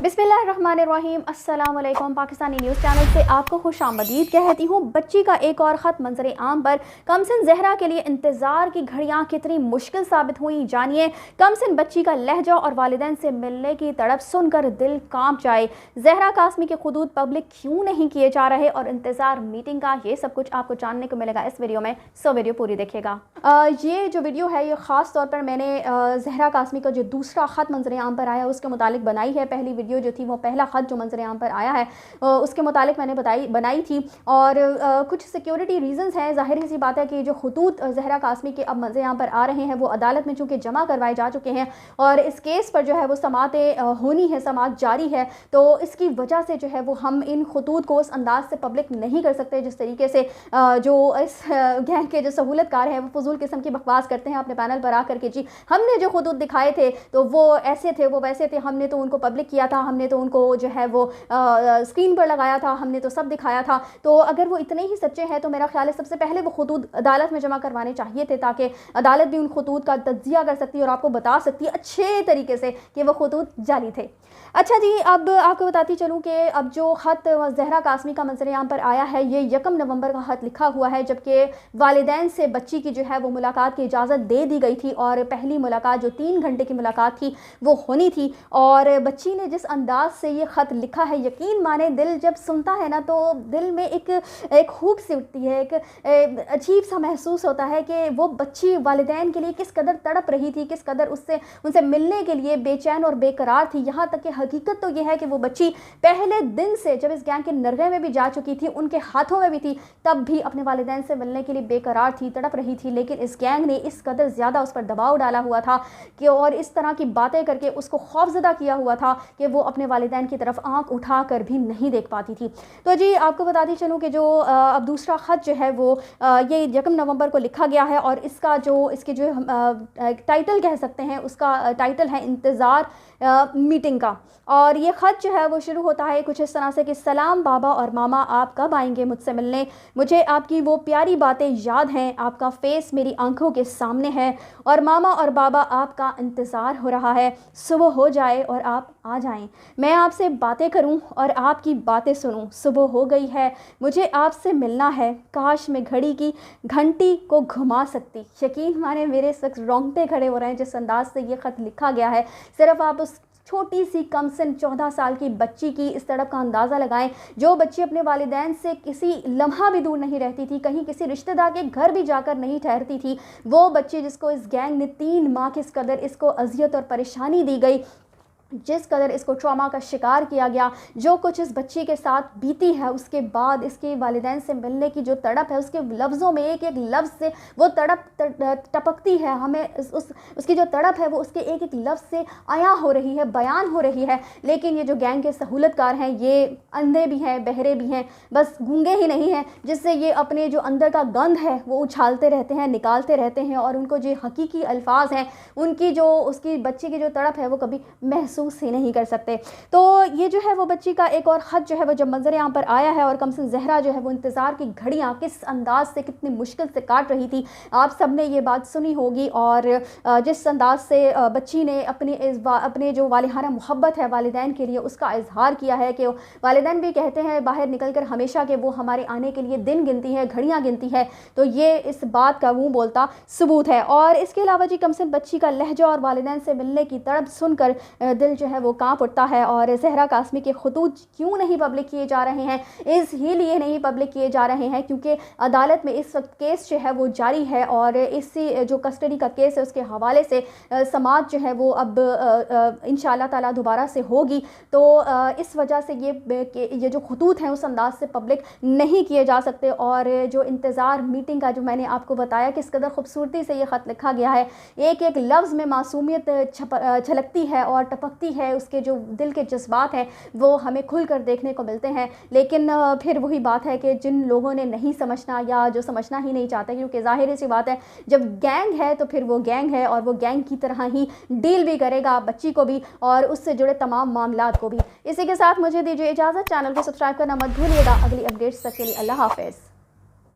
बिस्मिल्लाहिर्रहमानिर्रहीम। अस्सलाम वालेकुम। पाकिस्तानी न्यूज़ चैनल से आपको खुशामदीद कहती हूँ। बच्ची का एक और ख़त मंजर आम पर। कमसिन ज़हरा के लिए इंतज़ार की घड़ियाँ कितनी मुश्किल साबित हुई, जानिए। कमसिन बच्ची का लहजा और वालिदैन से मिलने की तड़प सुनकर दिल कांप जाए। ज़हरा कासमी के खुदूद पब्लिक क्यों नहीं किए जा रहे और इंतज़ार मीटिंग का, ये सब कुछ आपको जानने को मिलेगा इस वीडियो में, सो वीडियो पूरी देखिएगा। ये जो वीडियो है ये ख़ास तौर पर मैंने ज़हरा कासमी का जो दूसरा ख़त मंजर आम पर आया उसके मुतालिक बनाई है। पहली वीडियो जो थी वो पहला ख़त जो मंजर आम पर आया है उसके मुतालिक मैंने बनाई थी। और कुछ सिक्योरिटी रीजंस हैं। ज़ाहिर सी बात है कि जो खतूत ज़हरा कासमी के अब मंजर आम पर आ रहे हैं वो अदालत में चूँकि जमा करवाए जा चुके हैं और इस केस पर जो है वो समातें होनी है, समात जारी है, तो इसकी वजह से जो है वो हम इन खतूत को उस अंदाज से पब्लिक नहीं कर सकते जिस तरीके से जो इस गैंग के जो सहूलतकार हैं वो फजूल किस्म की बकवास करते हैं अपने पैनल पर आकर के, जी हमने जो खतूत दिखाए थे तो वो ऐसे थे, वो वैसे थे, हमने तो उनको पब्लिक किया था, हमने तो उनको जो है वो स्क्रीन पर लगाया था, हमने तो सब दिखाया था। तो अगर वो इतने ही सच्चे हैं तो मेरा ख्याल है सबसे पहले वो खतूत अदालत में जमा करवाने चाहिए थे ताकि अदालत भी उन खतूत का तज्जिया कर सकती है और आपको बता सकती है अच्छे तरीके से कि वो खतूत जाली थे। अच्छा जी, अब आपको बताती चलूँ कि अब जो ख़त ज़हरा कासमी का मंजर आम पर आया है ये 1 नवंबर का ख़त लिखा हुआ है, जबकि वालिदैन से बच्ची की जो है वो मुलाकात की इजाज़त दे दी गई थी और पहली मुलाकात जो 3 घंटे की मुलाकात थी वो होनी थी। और बच्ची ने जिस अंदाज से ये ख़त लिखा है, यकीन माने दिल जब सुनता है ना तो दिल में एक हुक सी उठती है, एक अजीब सा महसूस होता है कि वो बच्ची वालिदैन के लिए किस कदर तड़प रही थी, किस कदर उनसे मिलने के लिए बेचैन और बेकरार थी। यहाँ तक कि हकीकत तो ये है कि वो बच्ची पहले दिन से जब इस गैंग के नरगे में भी जा चुकी थी, उनके हाथों में भी थी, तब भी अपने वालिदैन से मिलने के लिए बेकरार थी, तड़प रही थी। लेकिन इस गैंग ने इस कदर ज़्यादा उस पर दबाव डाला हुआ था कि और इस तरह की बातें करके उसको खौफजदा किया हुआ था कि वो अपने वालिदैन की तरफ आंख उठा कर भी नहीं देख पाती थी। तो जी आपको बताती चलूँ कि जो अब दूसरा ख़त जो है वो ये 1 नवंबर को लिखा गया है और इसके जो टाइटल कह सकते हैं, उसका टाइटल है इंतज़ार मीटिंग का। और ये ख़त जो है वो शुरू होता है कुछ इस तरह से कि सलाम बाबा और मामा, आप कब आएंगे मुझसे मिलने? मुझे आपकी वो प्यारी बातें याद हैं, आपका फेस मेरी आंखों के सामने है और मामा और बाबा आपका इंतज़ार हो रहा है। सुबह हो जाए और आप आ जाएं, मैं आपसे बातें करूं और आपकी बातें सुनूं। सुबह हो गई है, मुझे आपसे मिलना है, काश मैं घड़ी की घंटी को घुमा सकती। यकीन माने मेरे इस वक्त रोंगटे खड़े हो रहे हैं जिस अंदाज से ये ख़त लिखा गया है। सिर्फ आप उस छोटी सी कमसिन 14 साल की बच्ची की इस तड़प का अंदाज़ा लगाएं, जो बच्ची अपने वालिदैन से किसी लम्हा भी दूर नहीं रहती थी, कहीं किसी रिश्तेदार के घर भी जाकर नहीं ठहरती थी। वो बच्ची जिसको इस गैंग ने 3 माह किस कदर इसको अजियत और परेशानी दी गई, जिस कदर इसको ट्रॉमा का शिकार किया गया, जो कुछ इस बच्ची के साथ बीती है, उसके बाद इसके वालिदैन से मिलने की जो तड़प है, उसके लफ्ज़ों में एक एक लफ्ज़ से वो तड़प टपकती है। हमें उसकी जो तड़प है वो उसके एक एक लफ्ज़ से आया हो रही है, बयान हो रही है। लेकिन ये जो गैंग के सहूलतकार हैं ये अंधे भी हैं, बहरे भी हैं, बस गूंगे ही नहीं हैं, जिससे ये अपने जो अंदर का गंध है वो उछालते रहते हैं, निकालते रहते हैं और उनको जो हकीकी अल्फाज हैं उनकी जो उसकी बच्ची की जो तड़प है वो कभी महसूस ही नहीं कर सकते। तो ये जो है वो बच्ची का एक और ख़त जो है वो जब मंजर आम पर आया है और कमसिन ज़हरा जो है वो इंतज़ार की घड़ियाँ किस अंदाज से कितनी मुश्किल से काट रही थी, आप सब ने ये बात सुनी होगी। और जिस अंदाज से बच्ची ने अपने जो वालिहाना मोहब्बत है वालिदैन के लिए उसका इजहार किया है कि वालिदैन भी कहते हैं बाहर निकल कर हमेशा कि वो हमारे आने के लिए दिन गिनती है, घड़ियाँ गिनती है, तो ये इस बात का मुँह बोलता सबूत है। और इसके अलावा जी कमसिन बच्ची का लहजा और वालिदैन से मिलने की तड़प सुनकर दिल जो है वो कांप उठता है। और ज़हरा कासमी के खतूत क्यों नहीं पब्लिक किए जा रहे हैं, इस लिए नहीं पब्लिक किए जा रहे हैं क्योंकि अदालत में इस वक्त केस जो है वो जारी है और इसी जो कस्टडी का केस है उसके हवाले से समात जो है वो अब इंशाअल्लाह ताला दोबारा से होगी। तो इस वजह से ये जो खतूत हैं उस अंदाज से पब्लिक नहीं किए जा सकते। और जो इंतज़ार मीटिंग का जो मैंने आपको बताया किस कदर खूबसूरती से ये ख़त लिखा गया है, एक एक लफ्ज़ में मासूमियत झलकती है और टपकती है, उसके जो दिल के जज्बात हैं वो हमें खुल कर देखने को मिलते हैं। लेकिन फिर वही बात है कि जिन लोगों ने नहीं समझना या जो समझना ही नहीं चाहते, क्योंकि ज़ाहिर सी बात है जब गैंग है तो फिर वो गैंग है और वो गैंग की तरह ही डील भी करेगा बच्ची को भी और उससे जुड़े तमाम मामलात को भी। इसी के साथ मुझे दीजिए इजाज़त, चैनल को सब्सक्राइब करना मत भूलिएगा। अगली अपडेट्स तक के लिए अल्लाह हाफ़िज़।